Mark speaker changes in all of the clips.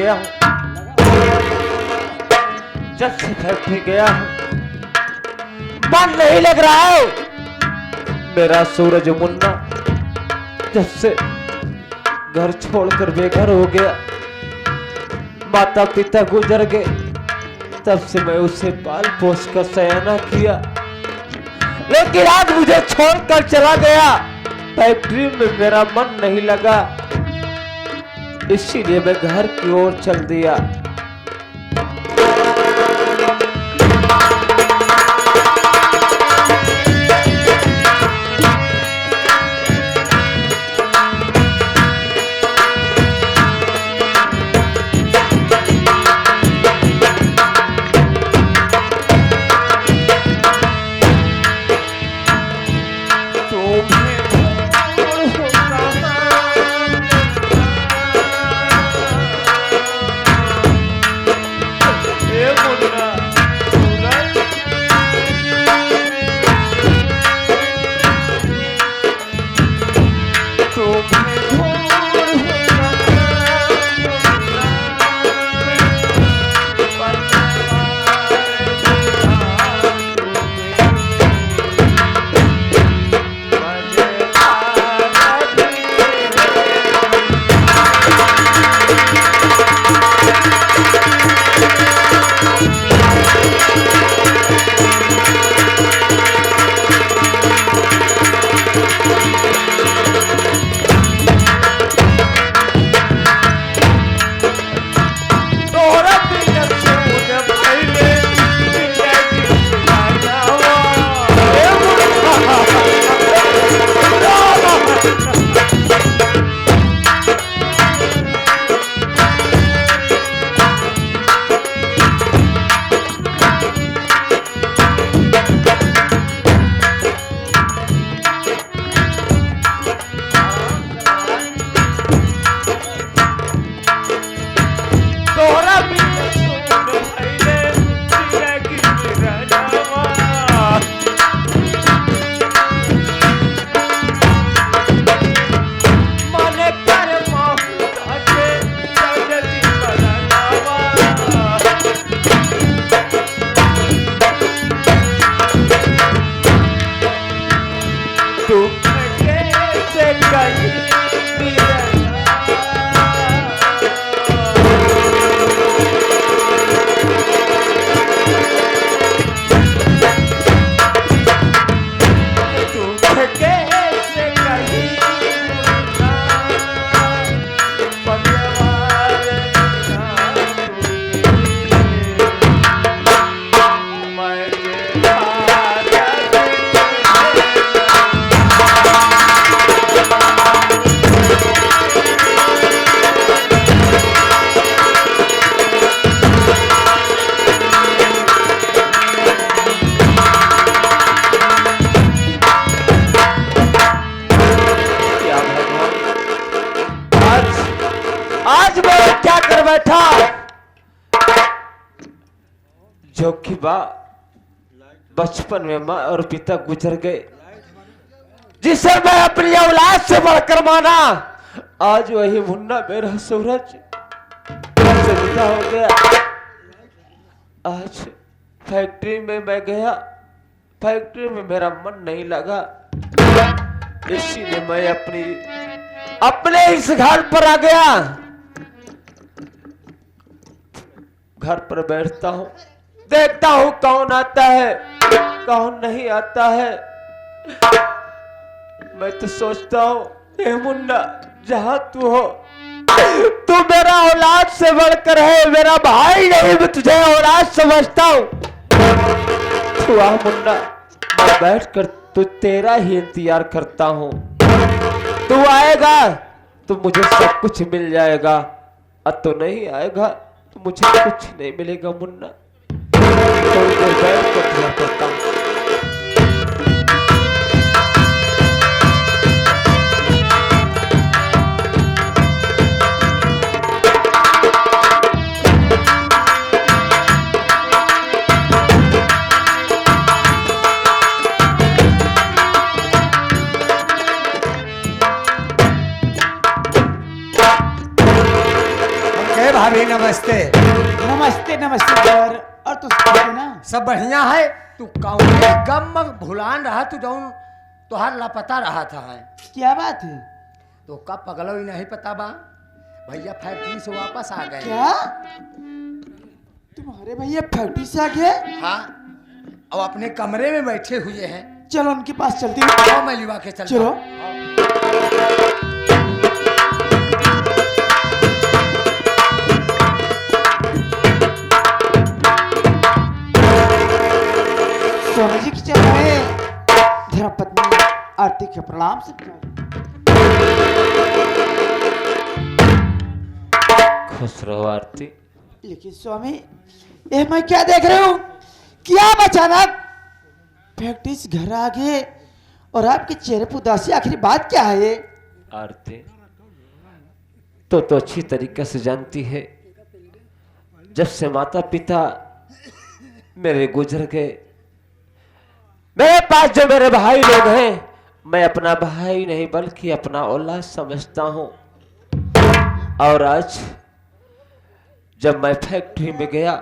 Speaker 1: गया हूँ, जब से फैक्ट्री गया हूँ मन नहीं लग रहा है। मेरा सूरज मुन्ना जब से घर छोड़कर बेघर हो गया, माता पिता गुजर गए, तब से मैं उसे पाल पोस कर सयाना किया, लेकिन आज मुझे छोड़कर चला गया। फैक्ट्री में मेरा मन नहीं लगा, इसीलिए मैं घर की ओर चल दिया। बैठा जो कि बचपन में माँ और पिता गुजर गए, जिसे मैं अपनी औलाद से बढ़कर माना, आज वही मुन्ना मेरा सूरज से विदा हो गया। आज फैक्ट्री में मैं गया, फैक्ट्री में मेरा मन नहीं लगा, इसीलिए मैं अपने इस घर पर आ गया। घर पर बैठता हूँ, देखता हूँ कौन आता है कौन नहीं आता है। मैं तो सोचता हूँ हे मुन्ना, जहां तू हो, तू मेरा औलाद से बढ़कर है, मेरा भाई नहीं, मैं तुझे औलाद समझता हूँ। तू आ मुन्ना, मैं बैठकर तू तेरा ही इंतजार करता हूँ। तू आएगा तो मुझे सब कुछ मिल जाएगा, और तू नहीं आएगा तो मुझे कुछ नहीं मिलेगा मुन्ना। थोड़ी देर बैठ कर इंतजार करता हूँ।
Speaker 2: भाभी नमस्ते।
Speaker 3: नमस्ते नमस्ते देवर। और तू सब है ना?
Speaker 2: सब बढ़िया है। तू कौन गम भुलान रहा तू जौन तुहार लापता रहा था है।
Speaker 3: क्या बात है?
Speaker 2: तो कब पगलो ही नहीं पता बा भैया फैक्ट्री से वापस आ गए।
Speaker 3: क्या तुम्हारे भैया फैक्ट्री से आ गए?
Speaker 2: हाँ अब अपने कमरे में बैठे हुए हैं।
Speaker 3: चलो उनके पास चलती हूँ।
Speaker 2: आओ मैं लिवा के चलता
Speaker 3: चलो। स्वामी जी की चरण में धर्मपत्नी आरती के प्रणाम से
Speaker 1: खुश रहो आरती।
Speaker 3: लेकिन स्वामी ये मैं क्या देख रहा हूँ कि आप अचानक फैक्ट्री से घर आ गए और आपके चेहरे पर उदासी। आखिर बात क्या है?
Speaker 1: आरती तो अच्छी तरीके से जानती है, जब से माता पिता मेरे गुजर गए, मेरे पास जो मेरे भाई लोग हैं, मैं अपना भाई नहीं बल्कि अपना औलाद समझता हूं। और आज जब मैं फैक्ट्री में गया,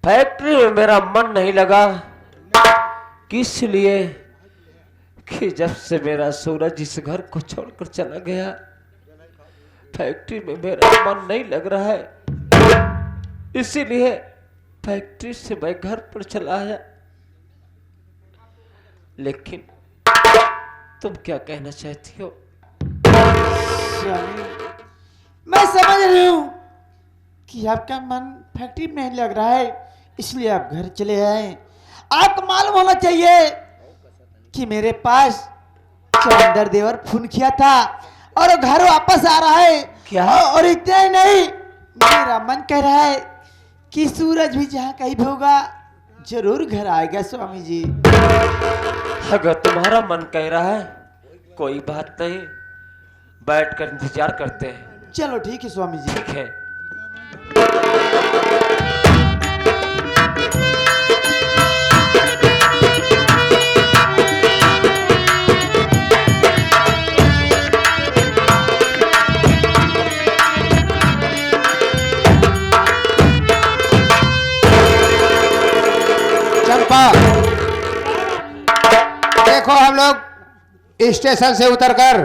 Speaker 1: फैक्ट्री में मेरा मन नहीं लगा। किस लिए? कि जब से मेरा सूरज इस घर को छोड़कर चला गया, फैक्ट्री में मेरा मन नहीं लग रहा है। इसीलिए फैक्ट्री से मैं घर पर चला आया। लेकिन तुम क्या कहना चाहती हो?
Speaker 3: मैं समझ रही हूँ कि आपका मन फैक्ट्री में नहीं लग रहा है, इसलिए आप घर चले आए। आपको मालूम होना चाहिए कि मेरे पास चंदर देवर फोन किया था और वो घर वापस आ रहा है।
Speaker 1: क्या?
Speaker 3: और इतना ही नहीं, मेरा मन कह रहा है कि सूरज भी जहाँ कहीं भी होगा जरूर घर आएगा। स्वामी जी
Speaker 1: अगर तुम्हारा मन कह रहा है, कोई बात नहीं, बैठकर इंतजार करते हैं।
Speaker 3: चलो ठीक है स्वामी जी।
Speaker 1: ठीक है।
Speaker 2: चंपा देखो हम लोग स्टेशन से उतरकर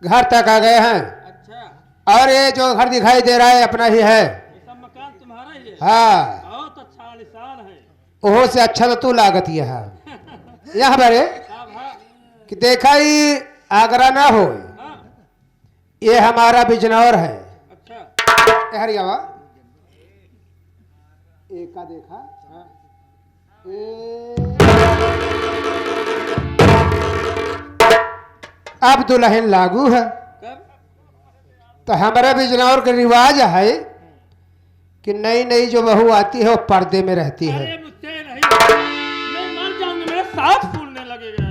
Speaker 2: घर तक आ गए हैं।
Speaker 4: अच्छा,
Speaker 2: और ये जो घर दिखाई दे रहा है अपना ही है।
Speaker 4: ये सब मकान तुम्हारा ही है?
Speaker 2: हाँ
Speaker 4: बहुत अच्छा आलीशान है।
Speaker 2: ओहो से अच्छा तो तू लागत ये है यहाँ बरे
Speaker 4: अब हाँ,
Speaker 2: कि देखा ही आगरा ना हो।
Speaker 4: हाँ,
Speaker 2: ये हमारा बिजनौर है।
Speaker 4: अच्छा,
Speaker 2: हरियावा एक का देखा
Speaker 4: हाँ,
Speaker 2: अब दुल्हन लागू है।
Speaker 4: कब?
Speaker 2: तो हमारा बिजनौर का रिवाज है कि नई नई जो बहू आती है वो पर्दे में रहती है।
Speaker 4: अरे मुझसे नहीं, मैं मर जाऊंगा, मेरा सांस फूलने लगेगा।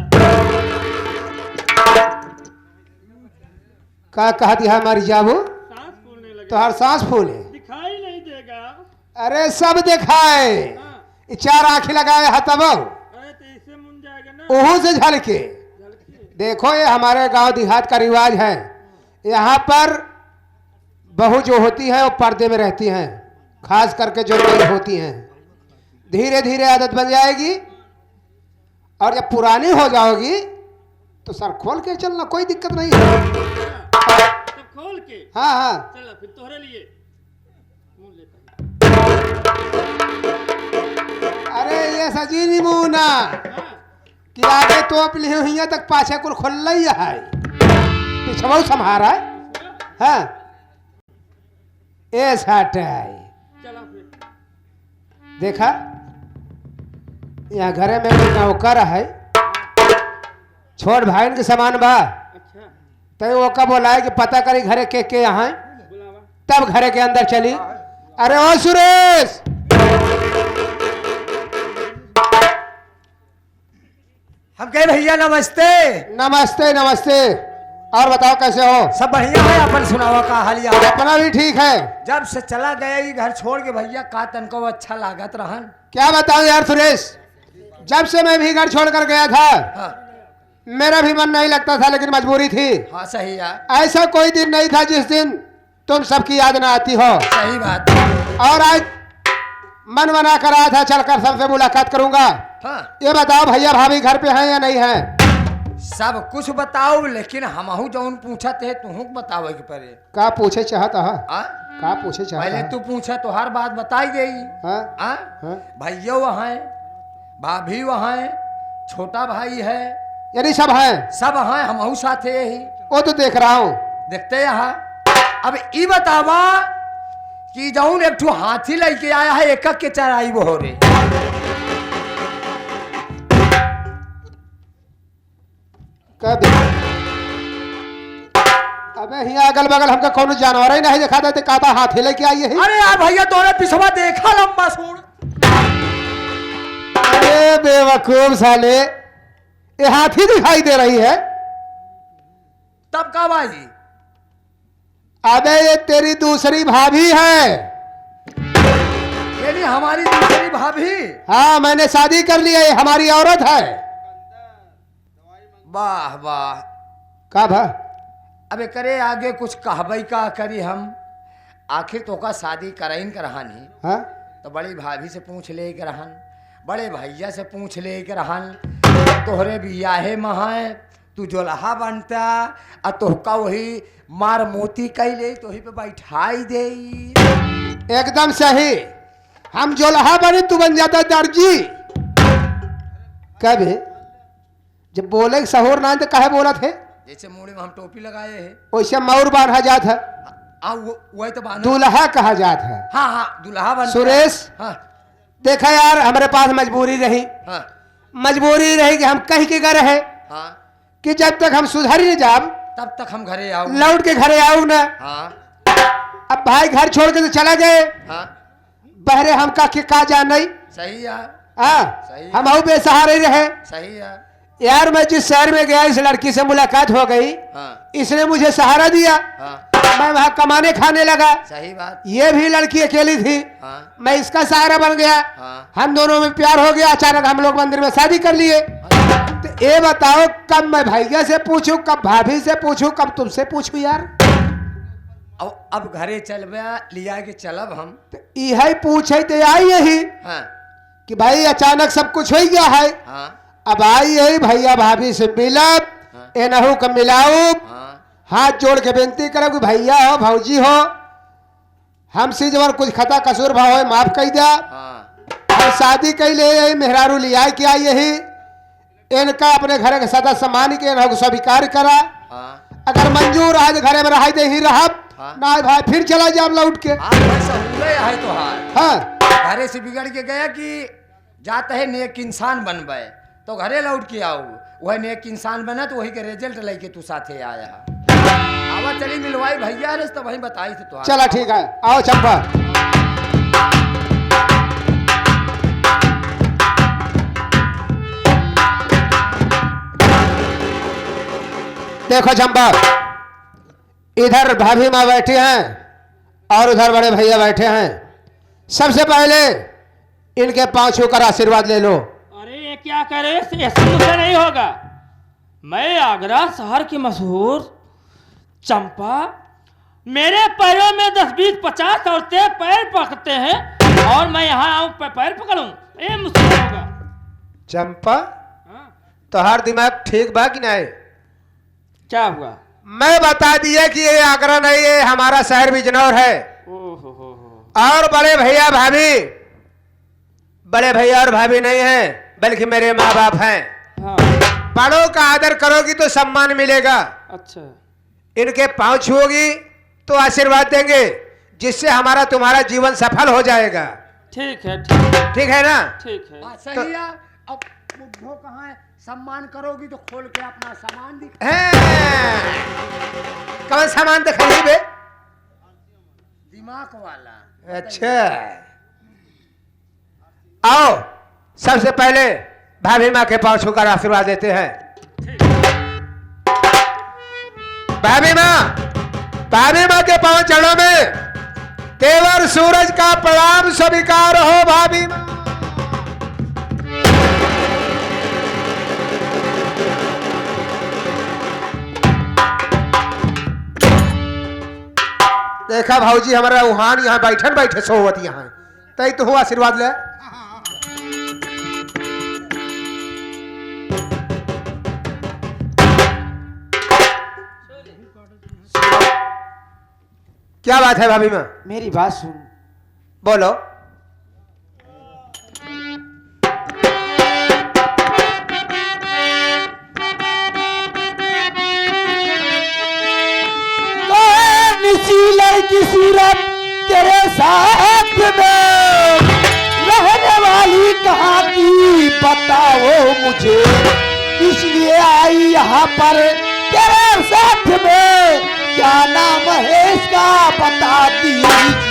Speaker 2: का कहा दिया हमारी जाबू
Speaker 4: सांस फूलने लगेगा।
Speaker 2: तो हर सांस फूले।
Speaker 4: दिखाई नहीं देगा।
Speaker 2: अरे सब दिखाए,
Speaker 4: हाँ,
Speaker 2: ये चार आंखें लगाए है तब
Speaker 4: अरे तो इससे मुन जाएगा ना।
Speaker 2: ओहू से झलके।
Speaker 4: झलके।
Speaker 2: देखो ये हमारे गांव देहात का रिवाज है। यहाँ पर बहू जो होती है वो पर्दे में रहती हैं, खास करके जो नई होती हैं। धीरे धीरे आदत बन जाएगी और जब पुरानी हो जाओगी तो सर खोल के चलना, कोई दिक्कत नहीं है।
Speaker 4: सब खोल के
Speaker 2: हाँ हाँ
Speaker 4: चला, फिर तोहरे लिए मुंह लेता हूँ।
Speaker 2: अरे ये सजी नमूना
Speaker 4: हाँ,
Speaker 2: कि आगे तोप ली हुई तक पाछे कुल खुल ही है, पिछवा संहारा है। हाँ ऐसा है।
Speaker 4: चला फिर।
Speaker 2: देखा यहाँ घरे में कोई नौकर है, छोट भाई के समान बा।
Speaker 4: अच्छा,
Speaker 2: तो वो कब बोला है कि पता करी घरे के यहाँ,
Speaker 4: बुलावा।
Speaker 2: तब घरे के अंदर चली। अरे ओ सुरेश,
Speaker 5: हम कहे भैया नमस्ते।
Speaker 2: नमस्ते नमस्ते। और बताओ कैसे हो?
Speaker 5: सब बढ़िया है, अपन सुनावा का हालिया।
Speaker 2: अपना भी ठीक है।
Speaker 5: जब से चला गया ये घर छोड़ के भैया का तनको अच्छा लागत रहन।
Speaker 2: क्या बताऊं यार सुरेश, जब से मैं भी घर छोड़ कर गया था
Speaker 5: हाँ,
Speaker 2: मेरा भी मन नहीं लगता था, लेकिन मजबूरी थी।
Speaker 5: हाँ सही है।
Speaker 2: ऐसा कोई दिन नहीं था जिस दिन तुम सबकी याद ना आती हो।
Speaker 5: सही बात।
Speaker 2: और आज मन बना कर आया था, चलकर सबसे मुलाकात करूंगा।
Speaker 5: हाँ,
Speaker 2: ये बताओ भैया भाभी घर पे हैं या नहीं हैं?
Speaker 5: सब कुछ बताओ, लेकिन हमहू जौन पूछत है तुहू बतावे के पड़े।
Speaker 2: का पूछे चाहता है?
Speaker 5: हाँ?
Speaker 2: का पूछे चाहता
Speaker 5: पहले
Speaker 2: है?
Speaker 5: तू पूछे तो हर बात बताई गई।
Speaker 2: हाँ?
Speaker 5: हाँ?
Speaker 2: हाँ?
Speaker 5: भैया वहाँ है, भाभी वहाँ है, छोटा भाई है,
Speaker 2: यानी सब हैं?
Speaker 5: सब हैं, हमहू साथे यही
Speaker 2: वो तो देख रहा हूँ।
Speaker 5: देखते यहाँ। अब ई बतावा कि जौन एक ठो हाथी लेके आया है, एक के चराई वो हो रे।
Speaker 2: कब? अबे यहाँ अगल बगल हमका कौन जानवर ही नहीं देखा था, कहता हाथी लेके आई है।
Speaker 5: अरे यार भैया तोरे पिछवा देखा लंबा सूढ़।
Speaker 2: अरे बेवकूफ साले, ये हाथी दिखाई दे रही है।
Speaker 5: तब का बाजी?
Speaker 2: अबे ये तेरी दूसरी भाभी है।
Speaker 5: यानी हमारी दूसरी भाभी?
Speaker 2: हाँ, मैंने शादी कर ली है, ये हमारी औरत है।
Speaker 5: वाह वाह।
Speaker 2: का भा?
Speaker 5: अबे करे आगे कुछ कहबई का करी हम, आखिर तो का शादी कराइन करहन ही।
Speaker 2: हाँ?
Speaker 5: तो बड़ी भाभी से पूछ ले के रहन, बड़े भैया से पूछ ले के रहन, तोहरे बियाहे महाए तू जोलहा बनता आ तोहका वही मार मोती कैले तोही पे बैठाई दे।
Speaker 2: एकदम सही। हम जोलहा बने, तू बन जाता दर्जी। कब? जब बोले सहूर ना तो कहे बोला थे?
Speaker 5: जैसे मुड़ी में हम टोपी लगाए हैं,
Speaker 2: वैसे मौर बांधा जात है,
Speaker 5: वही तो बांधा।
Speaker 2: दूल्हा कहा जात है।
Speaker 5: हाँ हाँ, दूल्हा बन।
Speaker 2: सुरेश,
Speaker 5: हाँ
Speaker 2: देखा यार, हमारे पास मजबूरी रही।
Speaker 5: हाँ
Speaker 2: मजबूरी रही कि हम कह के गए हैं
Speaker 5: हाँ,
Speaker 2: कि जब तक हम सुधर ही जाब
Speaker 5: तब तक हम घरे आओ।
Speaker 2: लौट के घरे आऊ ना।
Speaker 5: हाँ
Speaker 2: अब भाई घर छोड़ के तो चला गए,
Speaker 5: हाँ,
Speaker 2: बहरे हम का जान नहीं।
Speaker 5: सही है,
Speaker 2: हाँ,
Speaker 5: सही।
Speaker 2: हम हूँ बेसहारे रहे।
Speaker 5: सही है।
Speaker 2: यार मैं जिस शहर में गया, इस लड़की से मुलाकात हो गई,
Speaker 5: हाँ
Speaker 2: इसने मुझे सहारा दिया।
Speaker 5: हाँ,
Speaker 2: मैं वहाँ कमाने खाने लगा।
Speaker 5: सही बात।
Speaker 2: ये भी लड़की अकेली थी,
Speaker 5: हाँ
Speaker 2: मैं इसका सहारा बन गया।
Speaker 5: हाँ
Speaker 2: हम दोनों में प्यार हो गया। अचानक हम लोग मंदिर में शादी कर लिए। तो ये बताओ, कब मैं भैया से पूछूं, कब भाभी से पूछूं, कब तुमसे पूछूं यार?
Speaker 5: अब घरे चल लिया के चलब हम।
Speaker 2: तो यही पूछे तो आई यही
Speaker 5: हाँ
Speaker 2: कि भाई अचानक सब कुछ हो गया है।
Speaker 5: हाँ
Speaker 2: अब आई यही भैया भाभी से मिलब,
Speaker 5: हाँ।
Speaker 2: ए नहू का मिलाऊ,
Speaker 5: हाँ
Speaker 2: हाथ जोड़ के बेनती करो कि भैया हो भौजी हो, हमसे जब कुछ खता कसूर भाव है माफ कर दिया।
Speaker 5: हाँ
Speaker 2: हम शादी कैले यही मेहरारू लिया कि आई यही इनका अपने घर के सदा सम्मान के इनको स्वीकार करा।
Speaker 5: हाँ
Speaker 2: अगर मंजूर आज घरे में रहा दे ही रहा,
Speaker 5: हाँ।
Speaker 2: ना भाई फिर चला जाब लौट के।
Speaker 5: आप ऐसा हुए है तो हार
Speaker 2: हाँ,
Speaker 5: घरे से बिगड़ के गया कि जाते है नेक इंसान बनबे तो घरे लौट के आओ, वह नेक इंसान बना तो वही के रिजल्ट लेके तू साथे आया। आवा चली मिलवाई भैया रे तो वही बताई थे तो।
Speaker 2: चला ठीक है, आओ चंपा। देखो चंपा, इधर भाभी माँ बैठी हैं और उधर बड़े भैया बैठे हैं। सबसे पहले इनके पांव छूकर आशीर्वाद ले लो।
Speaker 4: अरे ये क्या करे, ऐसा मुझसे नहीं होगा। मैं आगरा शहर की मशहूर चंपा, मेरे पैरों में 10, 20, 50 औरतें पैर पकड़ते हैं और मैं यहाँ आऊँ पैर पकड़ूं, ये मुश्किल होगा।
Speaker 2: चंपा,
Speaker 4: हाँ,
Speaker 2: तोहार दिमाग ठीक बा कि नहीं?
Speaker 4: क्या हुआ?
Speaker 2: मैं बता दिया कि ये आगरा नहीं, ये हमारा शहर बिजनौर है।
Speaker 4: ओहो,
Speaker 2: और बड़े भैया भाभी, बड़े भैया और भाभी नहीं हैं, बल्कि मेरे माँ बाप हैं।
Speaker 4: हाँ,
Speaker 2: बड़ों का आदर करोगी तो सम्मान मिलेगा।
Speaker 4: अच्छा,
Speaker 2: इनके पांव छुओगी तो आशीर्वाद देंगे, जिससे हमारा तुम्हारा जीवन सफल हो जाएगा।
Speaker 4: ठीक है, ठीक,
Speaker 2: ठीक है ना?
Speaker 4: ठीक है।
Speaker 5: सही है। अब बुढ़ो कहाँ है, सम्मान करोगी तो खोल के अपना सामान दिखा।
Speaker 2: कौन सामान दिखाई बे?
Speaker 5: दिमाग वाला।
Speaker 2: अच्छा, आओ सबसे पहले भाभी माँ के पांव छूकर आशीर्वाद देते हैं। भाभी माँ के पांव चरणों में तेवर सूरज का प्रणाम स्वीकार हो। भाभी माँ, देखा भाऊजी हमारा वहां यहाँ बैठन बैठे सोवत यहाँ तई तो हो आशीर्वाद ले। क्या बात है भाभी माँ?
Speaker 3: मेरी बात सुन।
Speaker 2: बोलो।
Speaker 3: की सूरत तेरे साथ में रहने वाली कहाँ की बताओ मुझे, इसलिए आई यहाँ पर तेरे साथ में, क्या नाम है इसका बता दीजिए।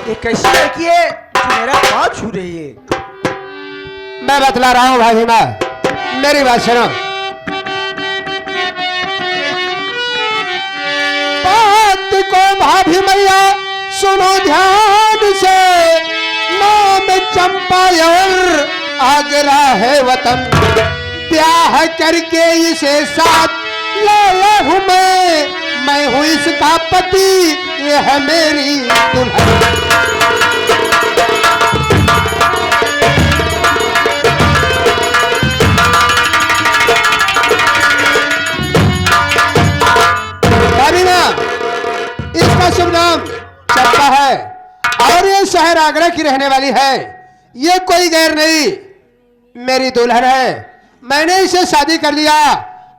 Speaker 5: ये कैसी लड़की है जो मेरा पाँव छू रही है?
Speaker 2: मैं बतला रहा हूँ भाभी माँ, मेरी बात सुनो। बात को भाभी मैया सुनो ध्यान से, नाम चंपा और आगरा है वतन, ब्याह करके इसे साथ लाया हूँ मैं हूँ इसका पति, ये है मेरी दुल्हन। इसका शुभ नाम चंपा है और ये शहर आगरा की रहने वाली है। ये कोई गैर नहीं, मेरी दुल्हन है। मैंने इसे शादी कर लिया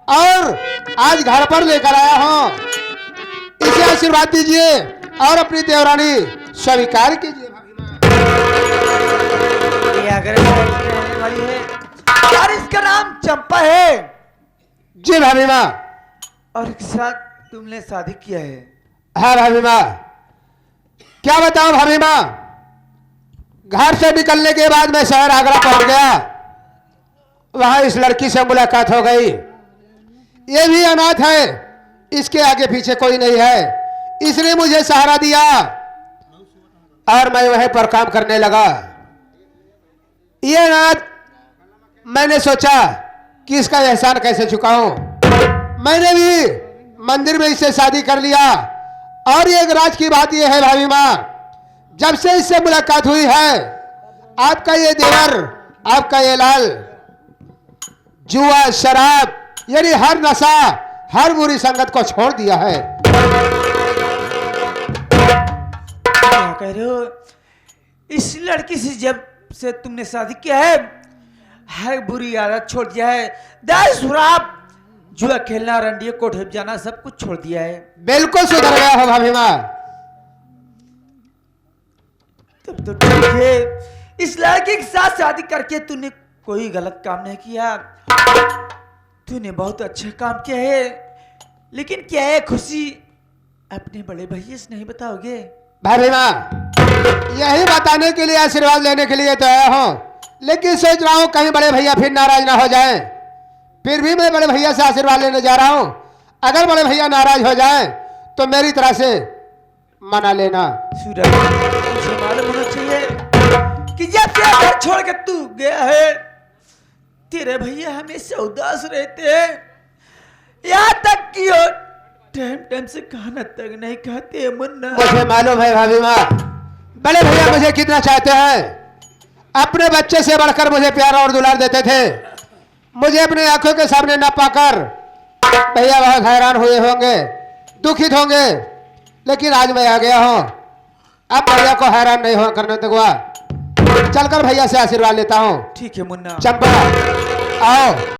Speaker 2: और आज घर पर लेकर आया हूँ। इसे आशीर्वाद दीजिए और अपनी देवरानी स्वीकार कीजिए।
Speaker 3: ये आगरा की रहने वाली है और इसका नाम चंपा है।
Speaker 2: जी भाभी माँ।
Speaker 3: और एक साथ तुमने शादी किया है?
Speaker 2: हाँ भाभी माँ। क्या बताऊं भाभी माँ, घर से निकलने के बाद मैं शहर आगरा पहुंच गया। वहां इस लड़की से मुलाकात हो गई। ये भी अनाथ है, इसके आगे पीछे कोई नहीं है, इसने मुझे सहारा दिया और मैं वहीं पर काम करने लगा। ये अनाथ, मैंने सोचा कि इसका एहसान कैसे चुकाऊं। मैंने भी मंदिर में इससे शादी कर लिया। और एक राज की बात यह है भाभी माँ, जब से इससे मुलाकात हुई है, आपका ये देवर, आपका ये लाल जुआ शराब यानी हर नशा, हर बुरी संगत को छोड़ दिया है।
Speaker 3: क्या कह रहे हो? इस लड़की से जब से तुमने शादी किया है, हर बुरी आदत छोड़ दिया है, दारू शराब जुआ खेलना, रंडिया कोठ जाना, सब कुछ छोड़ दिया है।
Speaker 2: बिल्कुल सुधर गया हो भाभी माँ।
Speaker 3: तब तो ठीक है, इस लड़के के साथ शादी करके तूने कोई गलत काम नहीं किया, तूने बहुत अच्छा काम किया है। लेकिन क्या है खुशी अपने बड़े भैया से नहीं बताओगे?
Speaker 2: भाभी माँ, यही बताने के लिए, आशीर्वाद लेने के लिए तो आया हूँ, लेकिन सोच रहा हूँ कहीं बड़े भैया फिर नाराज ना हो जाएं। फिर भी मैं बड़े भैया से आशीर्वाद लेने जा रहा हूँ। अगर बड़े भैया नाराज हो जाएं तो मेरी तरह से मना लेना।
Speaker 3: सूरज, मुझे मालूम होना चाहिए कि जब से घर छोड़ के तू गया है, तेरे भैया हमेशा उदास रहते हैं। यहाँ तक कि टाइम टाइम से खाना तक नहीं खाते। मुन्ना,
Speaker 2: मुझे मालूम है भाभी माँ, बड़े भैया मुझे कितना चाहते हैं। अपने बच्चे से बढ़कर मुझे प्यार और दुलार देते थे। मुझे अपने आंखों के सामने न पाकर भैया बहुत हैरान हुए होंगे, दुखित होंगे, लेकिन आज मैं आ गया हूँ। अब भैया को हैरान नहीं हो करने दूंगा। चलकर भैया से आशीर्वाद लेता हूँ।
Speaker 3: ठीक है मुन्ना।
Speaker 2: चंपा आओ।